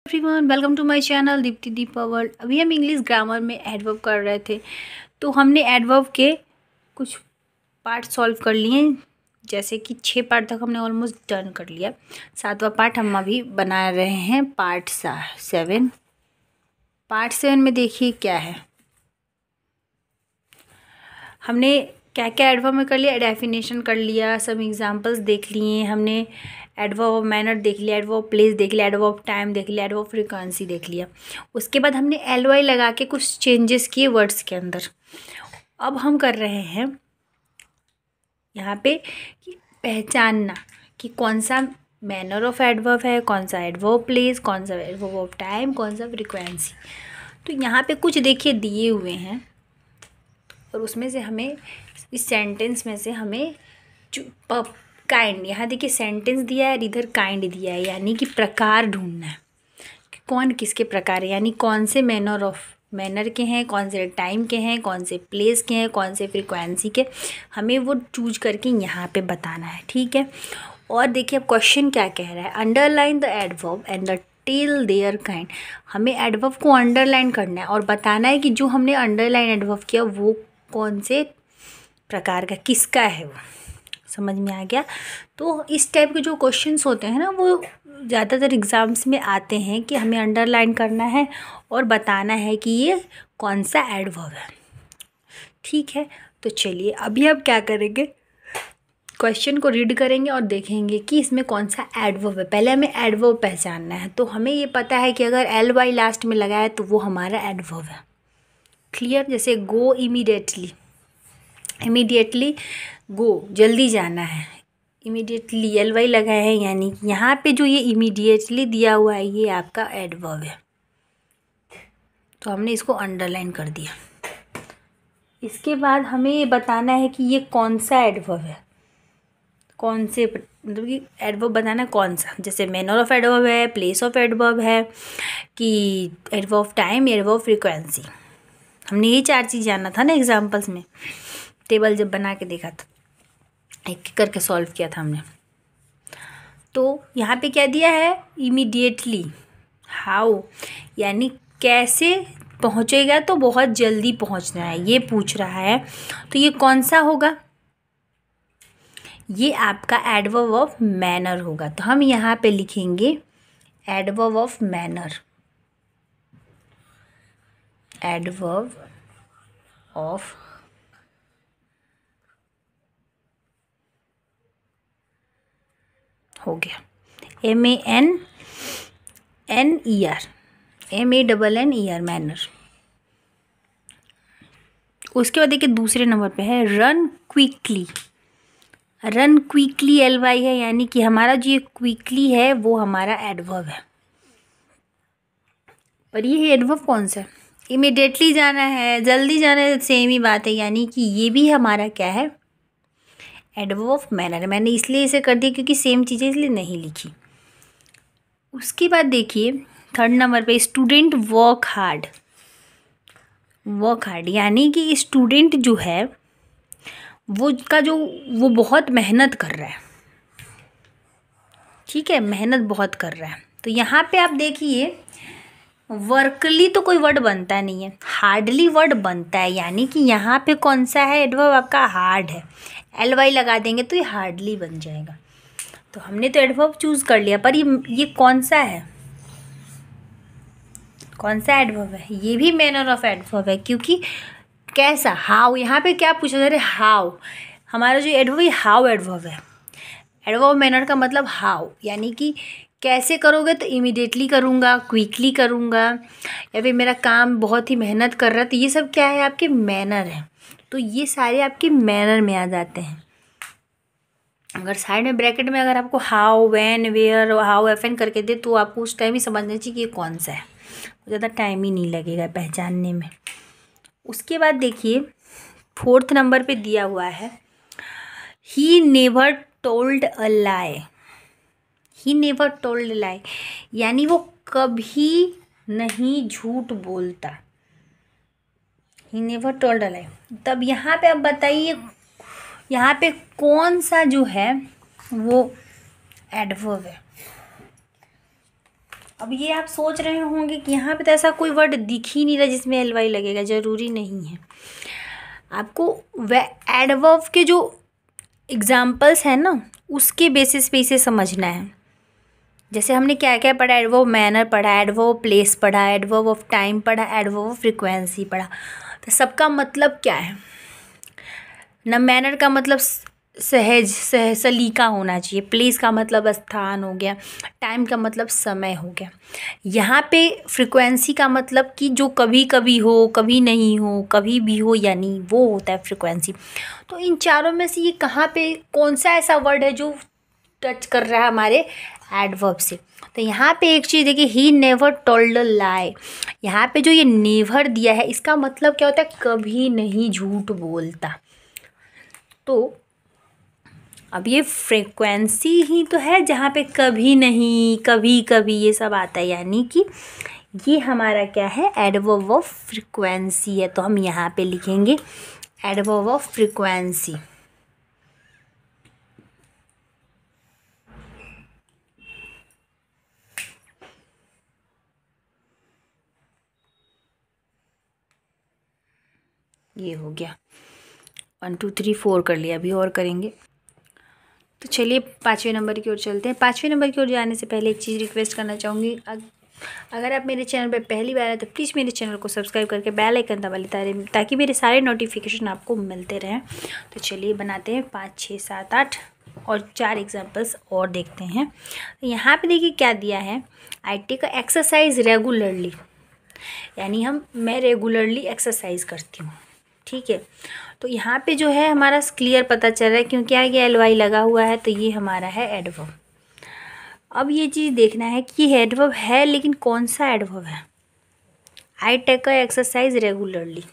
Everyone, welcome to my channel Deepti Deepa world. अभी हम English grammar में एडवर्ब कर रहे थे, तो हमने एडवर्ब के कुछ पार्ट सॉल्व कर लिए। जैसे कि 6 पार्ट तक हमने ऑलमोस्ट डन कर लिया। 7वां पार्ट हम अभी बना रहे हैं, पार्ट 7। पार्ट 7 में देखिए क्या है। हमने क्या क्या एडवर्ब में कर लिया, डेफिनेशन कर लिया, सब एग्जांपल्स देख लिए हमने, एडवर्ब ऑफ मैनर देख लिया, एडवर्ब ऑफ प्लेस देख लिया, एडवर्ब ऑफ टाइम देख लिया, एडवर्ब ऑफ फ्रीक्वेंसी देख लिया। उसके बाद हमने एलवाई लगा के कुछ चेंजेस किए वर्ड्स के अंदर। अब हम कर रहे हैं यहाँ पे कि पहचानना कि कौन सा मैनर ऑफ एडवर्ब है, कौन सा एडवर्ब प्लेस, कौन सा एडवर्ब ऑफ टाइम, कौन सा फ्रीक्वेंसी। तो यहाँ पे कुछ देखिए दिए हुए हैं और उसमें से हमें इस सेंटेंस में से हमें काइंड, यहाँ देखिए सेंटेंस दिया है और इधर काइंड दिया है, यानी कि प्रकार ढूंढना है कि कौन किसके प्रकार है, यानी कौन से मैनर के हैं, कौन से टाइम के हैं, कौन से प्लेस के हैं, कौन से फ्रीक्वेंसी के, हमें वो चूज करके यहाँ पे बताना है। ठीक है। और देखिए अब क्वेश्चन क्या कह रहा है, underline the adverb and the tell their kind. हमें एडवर्ब को अंडरलाइन करना है और बताना है कि जो हमने अंडरलाइन एडवर्ब किया वो कौन से प्रकार का, किसका है, वो समझ में आ गया। तो इस टाइप के जो क्वेश्चंस होते हैं ना, वो ज़्यादातर एग्ज़ाम्स में आते हैं कि हमें अंडरलाइन करना है और बताना है कि ये कौन सा एडवर्ब है। ठीक है, तो चलिए अभी अब क्या करेंगे, क्वेश्चन को रीड करेंगे और देखेंगे कि इसमें कौन सा एडवर्ब है। पहले हमें एडवर्ब पहचानना है, तो हमें ये पता है कि अगर एल वाई लास्ट में लगा है तो वो हमारा एडवर्ब है। क्लियर। जैसे गो इमीडिएटली, इमीडिएटली गो, जल्दी जाना है, इमीडिएटली एल वाई लगा है, यानी कि यहाँ पे जो ये इमीडिएटली दिया हुआ है ये आपका एडवर्ब है, तो हमने इसको अंडरलाइन कर दिया। इसके बाद हमें ये बताना है कि ये कौन सा एडवर्ब है, कौन से, मतलब कि एडवर्ब बताना कौन सा, जैसे मैनर ऑफ एडवर्ब है, प्लेस ऑफ एडवर्ब है, कि adverb of time, adverb of frequency. हमने ये 4 चीज़ जानना था ना एग्जाम्पल्स में, टेबल जब बना के देखा था, एक करके सॉल्व किया था हमने। तो यहाँ पे क्या दिया है, इमीडिएटली, हाउ, यानी कैसे पहुँचेगा, तो बहुत जल्दी पहुँचना है ये पूछ रहा है। तो ये कौन सा होगा, ये आपका एडवर्ब ऑफ मैनर होगा। तो हम यहाँ पे लिखेंगे adverb of manner, adverb of हो गया, MANNER, MANNER, मैनर। उसके बाद देखिए दूसरे नंबर पे है run quickly. Run quickly LY है, यानी कि हमारा जो ये क्विकली है वो हमारा एडवर्ब है। पर ये एडवर्ब कौन सा है, इमीडिएटली जाना है, जल्दी जाना है, सेम ही बात है, यानी कि ये भी हमारा क्या है, एडवर्ब ऑफ मैनर। मैंने इसलिए इसे कर दिया क्योंकि सेम चीज़ें इसलिए नहीं लिखी। उसके बाद देखिए थर्ड नंबर पे student work hard. Work hard यानी कि स्टूडेंट जो है वो बहुत मेहनत कर रहा है। ठीक है, मेहनत बहुत कर रहा है। तो यहाँ पे आप देखिए वर्कली तो कोई वर्ड बनता नहीं है, हार्डली वर्ड बनता है, यानी कि यहाँ पे कौन सा है एडवर्ब आपका, हार्ड है। LY लगा देंगे तो ये हार्डली बन जाएगा। तो हमने तो एडवर्ब चूज कर लिया, पर ये कौन सा है, कौन सा एडवर्ब है, ये भी मैनर ऑफ एडवर्ब है। क्योंकि कैसा, हाउ, यहाँ पे क्या पूछा जा रहा है, हाउ, हमारा जो एडवर्ब है हाउ एडवर्ब है। एडवर्ब मैनर का मतलब हाउ, यानी कि कैसे करोगे, तो इमीडिएटली करूँगा, क्विकली करूँगा, या फिर मेरा काम बहुत ही मेहनत कर रहा है, तो ये सब क्या है, आपके मैनर है। तो ये सारे आपके मैनर में आ जाते हैं। अगर साइड में ब्रैकेट में अगर आपको how, when, where, how FN करके दे तो आपको उस टाइम ही समझना चाहिए कि ये कौन सा है, ज़्यादा टाइम ही नहीं लगेगा पहचानने में। उसके बाद देखिए 4th नंबर पे दिया हुआ है he never told a lie. He never told lie, यानी वो कभी नहीं झूठ बोलता। ही नेवर टोल्ड अ लाई, तब यहाँ पे आप बताइए यहाँ पे कौन सा जो है वो एडवर्ब है। अब ये आप सोच रहे होंगे कि यहाँ पे तो ऐसा कोई वर्ड दिख ही नहीं रहा जिसमें एल वाई लगेगा, ज़रूरी नहीं है। आपको वह एडवर्ब के जो एग्जाम्पल्स हैं ना, उसके बेसिस पे इसे समझना है। जैसे हमने क्या क्या पढ़ा, एडवर्ब मैनर पढ़ा, एडवर्ब प्लेस पढ़ा, एडवर्ब ऑफ टाइम पढ़ा, एडवर्ब ऑफ फ्रिक्वेंसी पढ़ा। तो सबका मतलब क्या है ना? मैनर का मतलब सहज सलीका होना चाहिए, प्लेस का मतलब स्थान हो गया, टाइम का मतलब समय हो गया। यहाँ पे फ्रिक्वेंसी का मतलब कि जो कभी कभी हो, कभी नहीं हो, कभी भी हो या नहीं, वो होता है फ्रिक्वेंसी। तो इन चारों में से ये कहाँ पे कौन सा ऐसा वर्ड है जो टच कर रहा है हमारे एडवर्ब से? तो यहाँ पे एक चीज़ देखिए, ही नेवर टोल्ड अ लाई। यहाँ पे जो ये नेवर दिया है, इसका मतलब क्या होता है? कभी नहीं झूठ बोलता। तो अब ये फ्रीक्वेंसी ही तो है जहाँ पे कभी नहीं, कभी कभी ये सब आता है, यानी कि ये हमारा क्या है? एडवर्ब ऑफ फ्रीक्वेंसी है। तो हम यहाँ पे लिखेंगे एडवर्ब ऑफ फ्रीक्वेंसी। ये हो गया, 1 2 3 4 कर लिया, अभी और करेंगे। तो चलिए 5वें नंबर की ओर चलते हैं। 5वें नंबर की ओर जाने से पहले एक चीज़ रिक्वेस्ट करना चाहूँगी, अगर आप मेरे चैनल पर पहली बार आए तो प्लीज़ मेरे चैनल को सब्सक्राइब करके बेल आइकन दबा लें ताकि मेरे सारे नोटिफिकेशन आपको मिलते रहें। तो चलिए बनाते हैं 5 6 7 8 और 4 एग्जाम्पल्स और देखते हैं। तो यहाँ पे देखिए क्या दिया है, I take a exercise regularly, यानी मैं रेगुलरली एक्सरसाइज करती हूँ। ठीक है, तो यहाँ पे जो है हमारा क्लियर पता चल रहा है क्योंकि आगे एल वाई लगा हुआ है, तो ये हमारा है एडवर्ब। अब ये चीज़ देखना है कि ये एडवर्ब है, लेकिन कौन सा एडवर्ब है? I take a exercise regularly.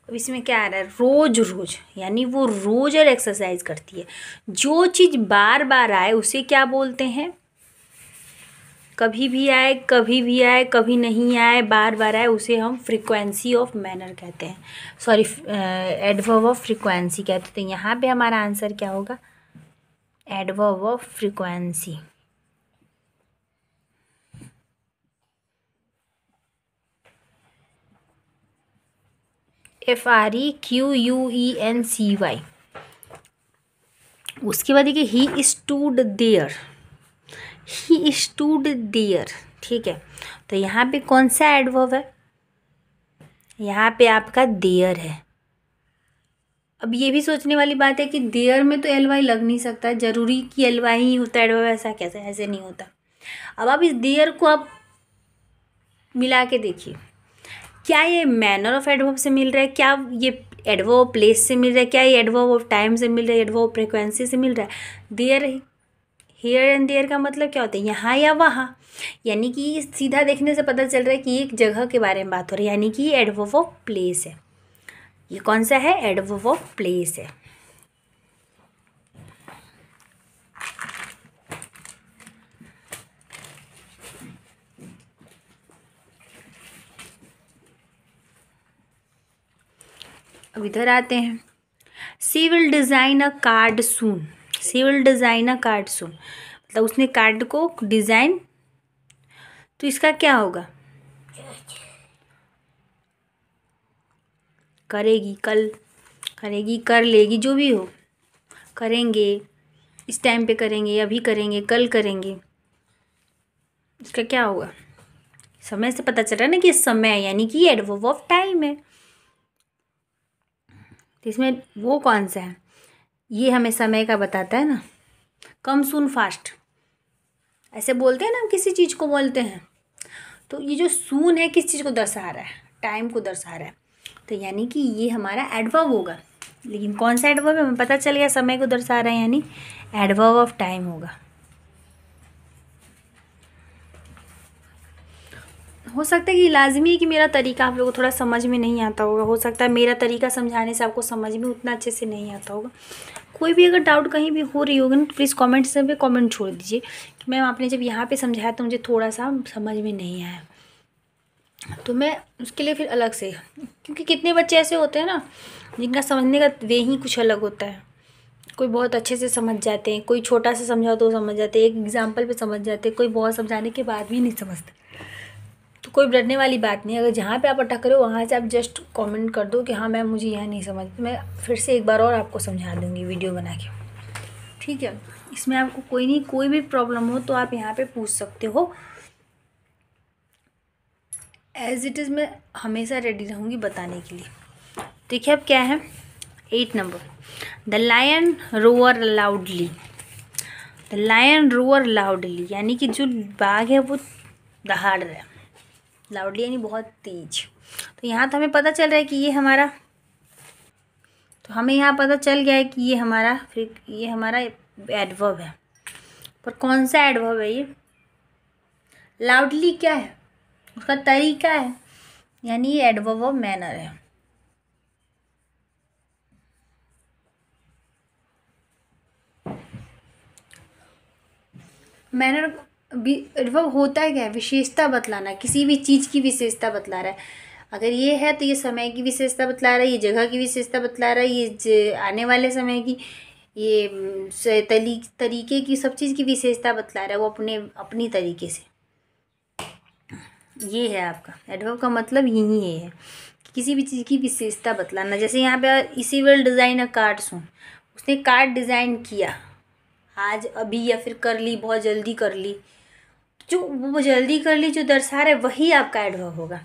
अब इसमें क्या आ रहा है? रोज रोज, यानी वो रोज और एक्सरसाइज करती है। जो चीज़ बार बार आए उसे क्या बोलते हैं? कभी भी आए, कभी भी आए, कभी नहीं आए, बार बार आए, उसे हम फ्रीक्वेंसी ऑफ मैनर कहते हैं, सॉरी एडवर्ब ऑफ फ्रीक्वेंसी कहते हैं। तो यहाँ पे हमारा आंसर क्या होगा? Adverb of frequency. FREQUENCY। उसके बाद देखिए he stood there, he stood there. ठीक है, तो यहाँ पे कौन सा एडवर्ब है? यहाँ पे आपका देयर है। अब ये भी सोचने वाली बात है कि देयर में तो एल वाई लग नहीं सकता, जरूरी कि एल वाई ही होता है एडवर्ब, ऐसा कैसे? ऐसे नहीं होता। अब आप इस देयर को आप मिला के देखिए, क्या ये मैनर ऑफ एडवर्ब से मिल रहा है? क्या ये एडवर्ब प्लेस से मिल रहा है? क्या ये एडवर्ब ऑफ टाइम से मिल रहा है? एडवर्ब फ्रीक्वेंसी से मिल रहा है? देयर, हियर एंड देयर का मतलब क्या होता है? यहाँ या वहाँ, यानी कि सीधा देखने से पता चल रहा है कि एक जगह के बारे में बात हो रही है, यानी कि ये एडवर्ब ऑफ प्लेस है। ये कौन सा है? एडवर्ब ऑफ प्लेस है। अब इधर आते हैं, she will design a card soon. She will design a card soon, मतलब उसने कार्ड को डिज़ाइन, तो इसका क्या होगा? करेगी, कल करेगी, कर लेगी, जो भी हो, करेंगे, इस टाइम पे करेंगे, अभी करेंगे, कल करेंगे, इसका क्या होगा? समय से पता चल रहा है ना कि समय, यानी कि एडवर्ब ऑफ टाइम है। तो इसमें वो कौन सा है? ये हमें समय का बताता है ना, कम सून फास्ट, ऐसे बोलते हैं ना, हम किसी चीज़ को बोलते हैं। तो ये जो सून है किस चीज़ को दर्शा रहा है? टाइम को दर्शा रहा है। तो यानी कि ये हमारा एडवर्ब होगा, लेकिन कौन सा एडवर्ब है? हमें पता चल गया समय को दर्शा रहा है, यानी एडवर्ब ऑफ टाइम होगा। हो सकता है कि लाजमी है कि मेरा तरीका आप लोगों को थोड़ा समझ में नहीं आता होगा, हो सकता है मेरा तरीका समझाने से आपको समझ में उतना अच्छे से नहीं आता होगा। कोई भी अगर डाउट कहीं भी हो रही होगी ना, तो प्लीज़ कमेंट्स में कमेंट छोड़ दीजिए कि मैम आपने जब यहाँ पे समझाया तो मुझे थोड़ा सा समझ में नहीं आया, तो मैं उसके लिए फिर अलग से, क्योंकि कितने बच्चे ऐसे होते हैं ना जिनका समझने का वे ही कुछ अलग होता है, कोई बहुत अच्छे से समझ जाते हैं, कोई छोटा सा समझाओ तो समझ जाते हैं, एक एग्जाम्पल पे समझ जाते हैं, कोई बहुत समझाने के बाद भी नहीं समझते। तो कोई डरने वाली बात नहीं है। अगर जहाँ पे आप अटक रहे हो वहाँ से आप जस्ट कमेंट कर दो कि हाँ मैम मुझे यहाँ नहीं समझ, मैं फिर से एक बार और आपको समझा दूँगी वीडियो बना के, ठीक है। इसमें आपको कोई भी प्रॉब्लम हो तो आप यहाँ पे पूछ सकते हो। एज इट इज़ मैं हमेशा रेडी रहूँगी बताने के लिए। देखिए अब क्या है 8 number, the lion roar loudly. The lion roar loudly यानी कि जो बाघ है वो दहाड़ रहा है। लाउडली यानी बहुत तेज। तो यहाँ तो हमें पता चल रहा है कि ये हमारा, तो हमें यहाँ पता चल गया है कि ये हमारा एडवर्ब है। पर कौन सा एडवर्ब है ये? लाउडली क्या है? उसका तरीका है, यानी ये एडवर्ब ऑफ मैनर है। मैनर भी एडवर्ब होता है क्या? विशेषता बतलाना, किसी भी चीज़ की विशेषता बतला रहा है। अगर ये है तो ये समय की विशेषता बतला रहा है, ये जगह की विशेषता बतला रहा है, ये आने वाले समय की, ये तरीके की, सब चीज़ की विशेषता बतला रहा है वो अपनी तरीके से। ये है आपका एडवर्ब का मतलब यही है कि किसी भी चीज़ की विशेषता बतलाना। जैसे यहाँ पे इसी विल डिज़ाइन अ कार्ड सून, उसने कार्ड डिज़ाइन किया आज, अभी, या फिर कर ली, बहुत जल्दी कर ली। जो वो जल्दी कर ली जो दर्शा रहा है वही आपका एडवर्ब होगा।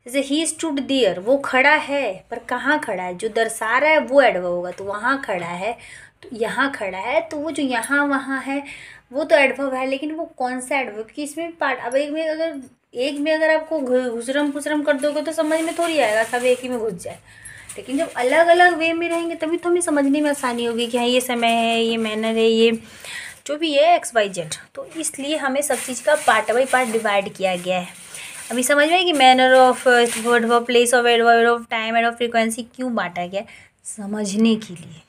जैसे ही स्टूड देयर, वो खड़ा है, पर कहाँ खड़ा है? जो दर्शा रहा है वो एडवर्ब होगा। तो वहाँ खड़ा है, तो यहाँ खड़ा है, तो वो जो यहाँ वहाँ है वो तो एडवर्ब है, लेकिन वो कौन सा एडवर्ब? क्योंकि इसमें पार्ट, अब एक में अगर आपको घुसरम फुसरम कर दोगे तो समझ में थोड़ी आएगा, सब एक ही में घुस जाए। लेकिन जब अलग अलग वे में रहेंगे तभी तो हमें समझने में आसानी होगी कि हाँ ये समय है, ये मैनर है, ये जो भी है XYZ। तो इसलिए हमें सब चीज़ का पार्ट बाई पार्ट डिवाइड किया गया है। अभी समझ में कि manner of word of place of adverb of time end of frequency क्यों बांटा गया है? समझने के लिए,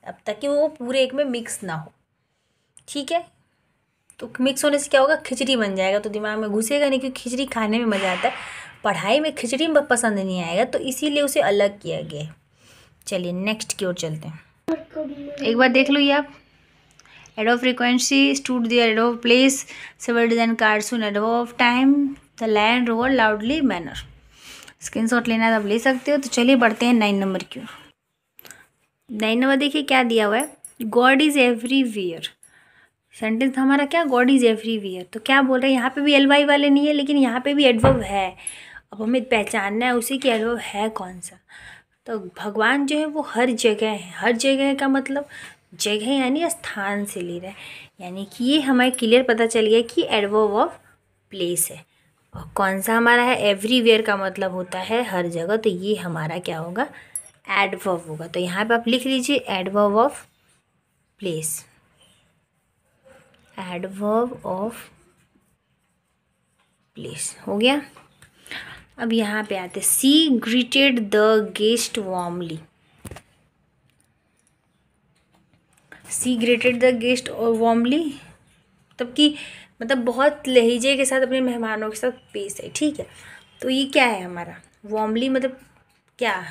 अब तक कि वो पूरे एक में मिक्स ना हो, ठीक है। तो मिक्स होने से क्या होगा? खिचड़ी बन जाएगा, तो दिमाग में घुसेगा नहीं, क्योंकि खिचड़ी खाने में मज़ा आता है, पढ़ाई में खिचड़ी पसंद नहीं आएगा, तो इसीलिए उसे अलग किया गया है। चलिए नेक्स्ट की ओर चलते हैं। एक बार देख लो ये आप, adverb frequency, stood there, adverb place, civil design, card soon, adverb of time, the lion roar loudly, manner. Screenshot लेना है तो आप ले सकते हो। तो चलिए बढ़ते हैं 9 नंबर की ओर। 9 नंबर देखिए क्या दिया हुआ है, गॉड इज़ एवरीवेयर। सेंटेंस हमारा क्या? God is everywhere. तो क्या बोल रहे हैं? यहाँ पे भी LY वाले नहीं है, लेकिन यहाँ पे भी एडवर्ब है। अब हमें पहचानना है उसी की एडवर्ब है कौन सा। तो भगवान जो है वो हर जगह है। हर जगह का मतलब जगह यानी स्थान से ले रहा है, यानी कि ये हमें क्लियर पता चल गया कि एडवर्ब ऑफ प्लेस है। और कौन सा हमारा है? एवरीवेयर का मतलब होता है हर जगह, तो ये हमारा क्या होगा? एडवर्ब होगा। तो यहाँ पे आप लिख लीजिए adverb of place, adverb of place हो गया। अब यहाँ पे आते, she greeted the guest warmly. She greeted the guest और वार्मली तब कि मतलब बहुत लहजे के साथ अपने मेहमानों के साथ पेश है, ठीक है। तो ये क्या है हमारा? वार्मली मतलब क्या?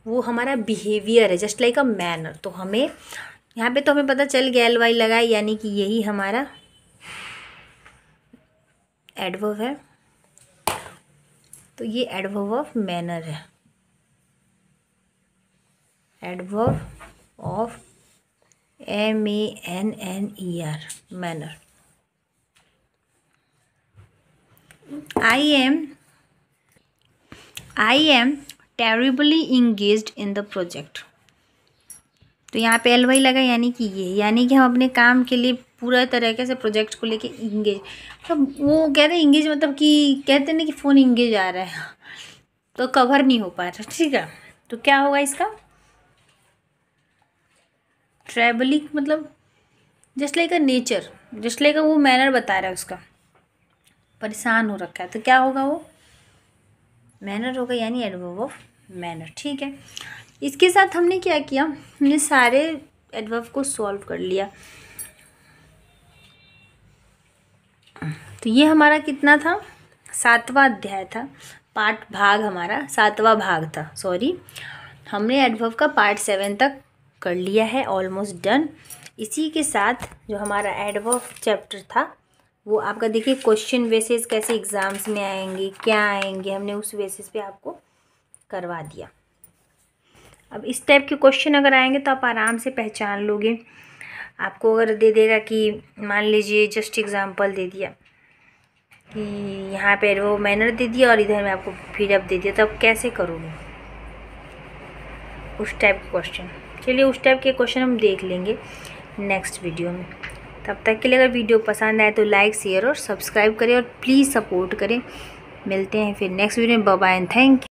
वो हमारा बिहेवियर है, जस्ट लाइक अ मैनर। तो हमें यहाँ पे तो हमें पता चल गया LY लगाए, यानी कि यही हमारा एडवर्ब है। तो ये एडवर्ब ऑफ मैनर है, adverb of MANNER, manner. I am terribly engaged in the project। तो यहाँ पे LY लगा, यानी कि ये, यानी कि हम अपने काम के लिए पूरा तरीके से प्रोजेक्ट को लेके इंगेज। मतलब वो कहते हैं इंगेज, मतलब कि कहते हैं कि फ़ोन इंगेज आ रहा है तो कवर नहीं हो पा रहा, ठीक है। तो क्या होगा इसका? ट्रैवलिंग मतलब just like a nature, just like वो मैनर बता रहा है उसका, परेशान हो रखा है, तो क्या होगा? वो मैनर होगा, यानी एडवर्ब ऑफ मैनर, ठीक है। इसके साथ हमने क्या किया? हमने सारे एडवर्ब को सॉल्व कर लिया। तो ये हमारा कितना था? 7वां अध्याय था, भाग हमारा 7वां भाग था, सॉरी। हमने एडवर्ब का पार्ट 7 तक कर लिया है, ऑलमोस्ट डन। इसी के साथ जो हमारा एडवर्ब चैप्टर था वो आपका देखिए क्वेश्चन बेसिस कैसे एग्ज़ाम्स में आएंगे, क्या आएंगे, हमने उस बेसिस पे आपको करवा दिया। अब इस टाइप के क्वेश्चन अगर आएंगे तो आप आराम से पहचान लोगे। आपको अगर दे देगा कि मान लीजिए जस्ट एग्ज़ाम्पल दे दिया कि यहाँ पे एडवर्ब मैनर दे दिया और इधर में आपको VRB दे दिया, तब कैसे करोगे उस टाइप के क्वेश्चन। चलिए उस टाइप के क्वेश्चन हम देख लेंगे नेक्स्ट वीडियो में। तब तक के लिए अगर वीडियो पसंद आए तो लाइक, शेयर और सब्सक्राइब करें और प्लीज़ सपोर्ट करें। मिलते हैं फिर नेक्स्ट वीडियो में। Bye bye and thank you.